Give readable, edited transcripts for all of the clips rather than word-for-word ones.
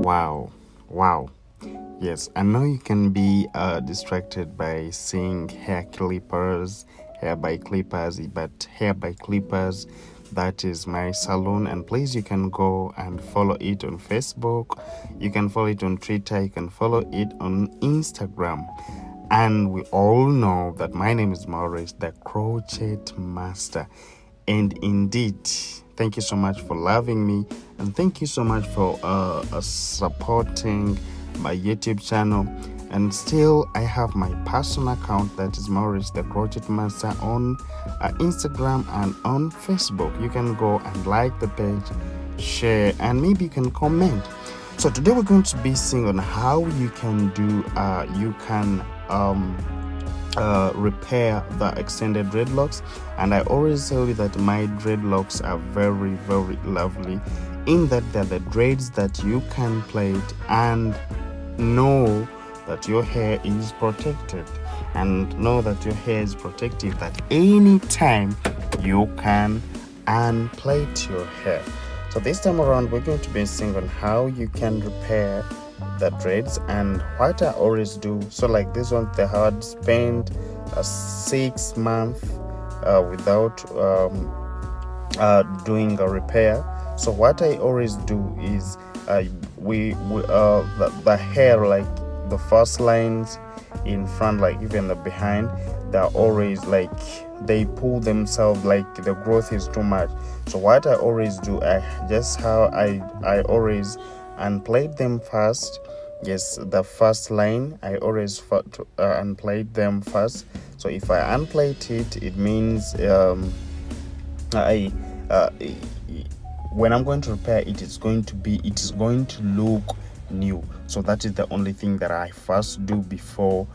Wow. Yes, I know you can be distracted by seeing hair clippers, hair by clippers, but hair by clippers, that is my salon. And please, you can go and follow it on Facebook, you can follow it on Twitter, you can follow it on Instagram. And we all know that my name is Maurice, the Crochet Master. And indeed, thank you so much for loving me, and thank you so much for supporting my YouTube channel. And still, I have my personal account, that is Maurice the Crochet Master, on Instagram and on Facebook. You can go and like the page, share, and maybe you can comment. So today we're going to be seeing on how you can do repair the extended dreadlocks. And I always tell you that my dreadlocks are very, very lovely, in that they're the dreads that you can plait and know that your hair is protected, and know that your hair is protected, that anytime you can unplait your hair. So this time around, we're going to be seeing on how you can repair the dreads. And what I always do, so like this one, they had spent 6 months without doing a repair. So what I always do is the hair, like the first lines in front, like even the behind, they're always like they pull themselves, like the growth is too much. So what I always do, I always unplait them first. Yes, the first line I always unplait them first. So if I unplait it, it means when I'm going to repair it, it is going to look new. So that is the only thing that I first do before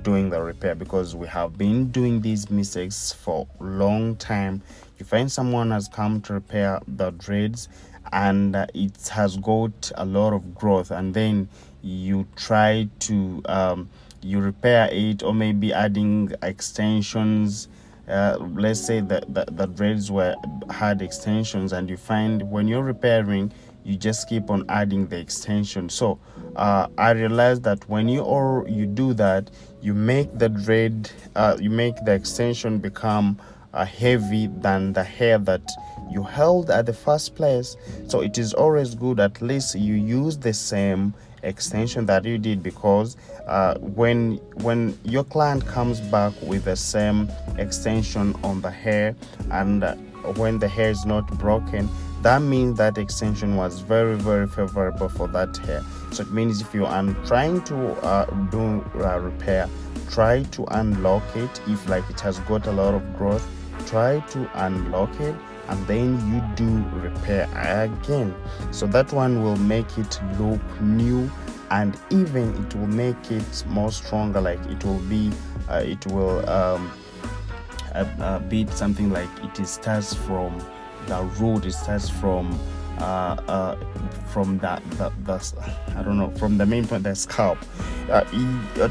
doing the repair, because we have been doing these mistakes for a long time. You find someone has come to repair the dreads, and it has got a lot of growth, and then you try to you repair it, or maybe adding extensions. Let's say that the dreads had extensions, and you find when you're repairing, you just keep on adding the extension. So I realized that when you do that, you make the dread, you make the extension become heavy than the hair that you held at the first place. So it is always good, at least you use the same extension that you did, because when your client comes back with the same extension on the hair, and when the hair is not broken, that means that extension was very, very favorable for that hair. So it means if you are trying to do repair, try to unlock it. If like it has got a lot of growth, try to unlock it, and then you do repair again. So that one will make it look new, and even it will make it more stronger. Like it will be be something like it starts from the root, it starts from the I don't know, from the main point, the scalp.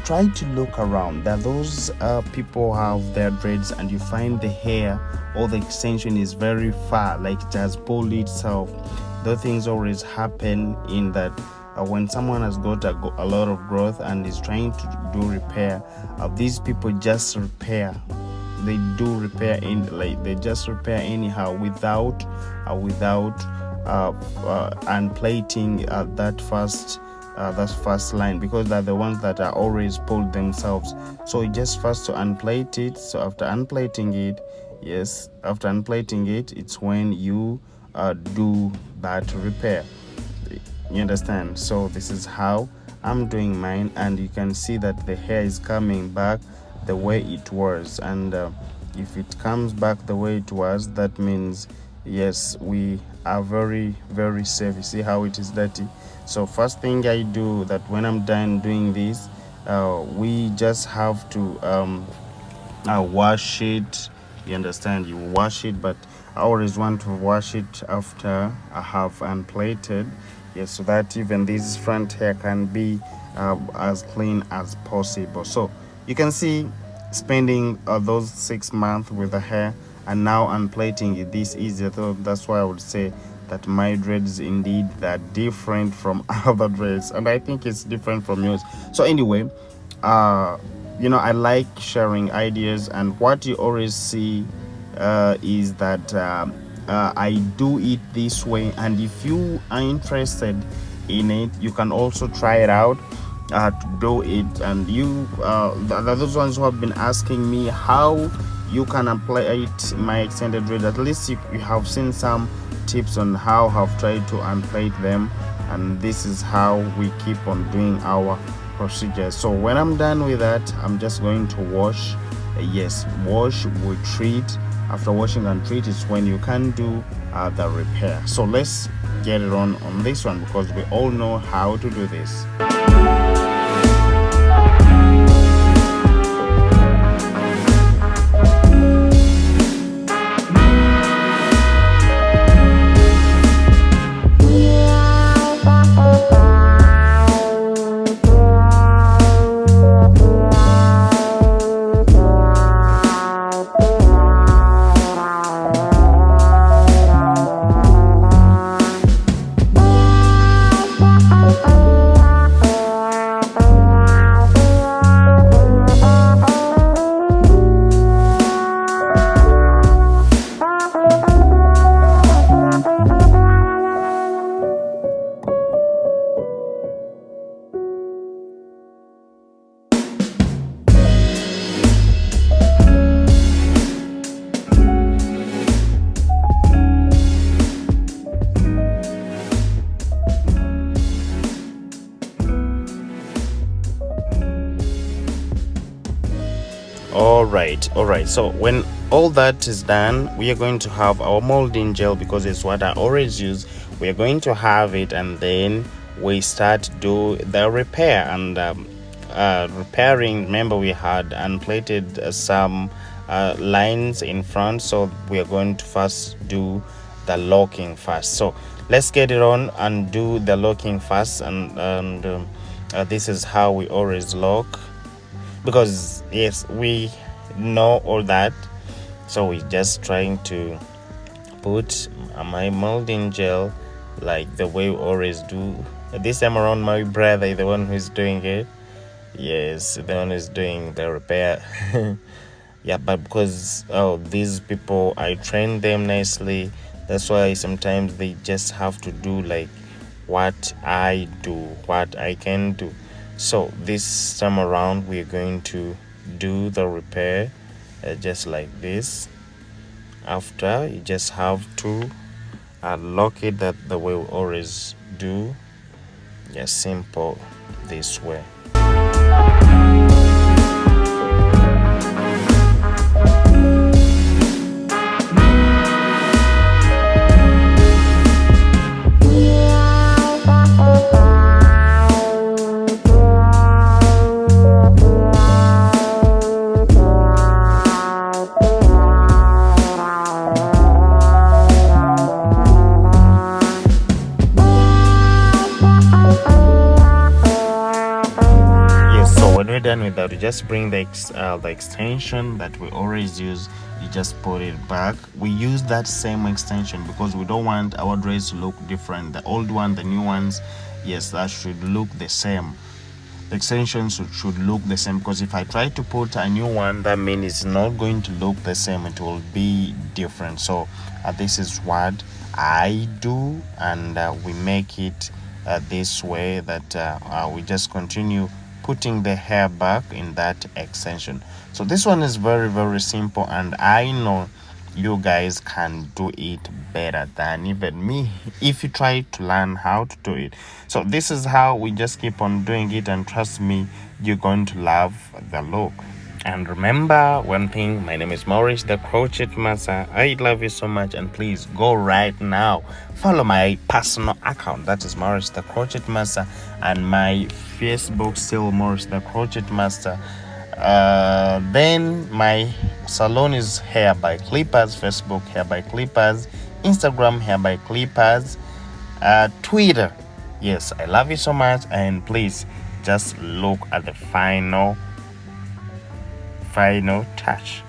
Try to look around. There are those people have their dreads, and you find the hair or the extension is very far, like it has pulled itself. Those things always happen in that when someone has got a lot of growth and is trying to do repair, these people just repair. They do repair they just repair anyhow, without unplating that first line, because they're the ones that are always pulled themselves. So you just first to unplate it. So after unplating it, it's when you do that repair. You understand? So this is how I'm doing mine, and you can see that the hair is coming back the way it was. And if it comes back the way it was, that means yes, we are very, very safe. You see how it is dirty? So first thing I do, that when I'm done doing this, we just have to wash it. You understand? You wash it, but I always want to wash it after I have unplaited. Yes, so that even this front hair can be as clean as possible. So you can see, spending those 6 months with the hair and now unplating it this easier. So that's why I would say that my dreads indeed are different from other dreads, and I think it's different from yours. So anyway, I like sharing ideas, and what you always see is that I do it this way, and if you are interested in it, you can also try it out to do it. And you those ones who have been asking me how you can apply it my extended dread, at least you have seen some tips on how I've tried to unplait them, and this is how we keep on doing our procedures. So when I'm done with that, I'm just going to wash. Wash with treat. After washing and treat is when you can do the repair. So let's get it on this one, because we all know how to do this. All right, so when all that is done, we are going to have our molding gel, because it's what I always use. We are going to have it, and then we start to do the repair. And repairing, remember we had unplated some lines in front, so we are going to first do the locking first. So let's get it on and do the locking first. And this is how we always lock, because yes, we know all that. So we're just trying to put my molding gel like the way we always do. This time around, my brother is the one who's doing it. Yes, the one who's doing the repair. Yeah, but because these people, I train them nicely, that's why sometimes they just have to do like what I do, what I can do. So this time around, we're going to do the repair just like this. After, you just have to lock it that the way we always do. Just simple this way. Done with that, we just bring the extension that we always use. You just put it back. We use that same extension because we don't want our dreads to look different. The old one, the new ones, yes, that should look the same. The extensions should look the same, because if I try to put a new one, that means it's not going to look the same, it will be different. So this is what I do, and we make it this way, that we just continue putting the hair back in that extension. So this one is very, very simple, and I know you guys can do it better than even me if you try to learn how to do it. So this is how we just keep on doing it, and trust me, you're going to love the look. And remember one thing, my name is Maurice, the Crochet Master. I love you so much, and please go right now, follow my personal account, that is Maurice the Crochet Master, and my Facebook still Maurice the Crochet Master. Then my salon is Hair by Clippers, Facebook Hair by Clippers, Instagram Hair by Clippers, Twitter. Yes, I love you so much, and please just look at the final touch.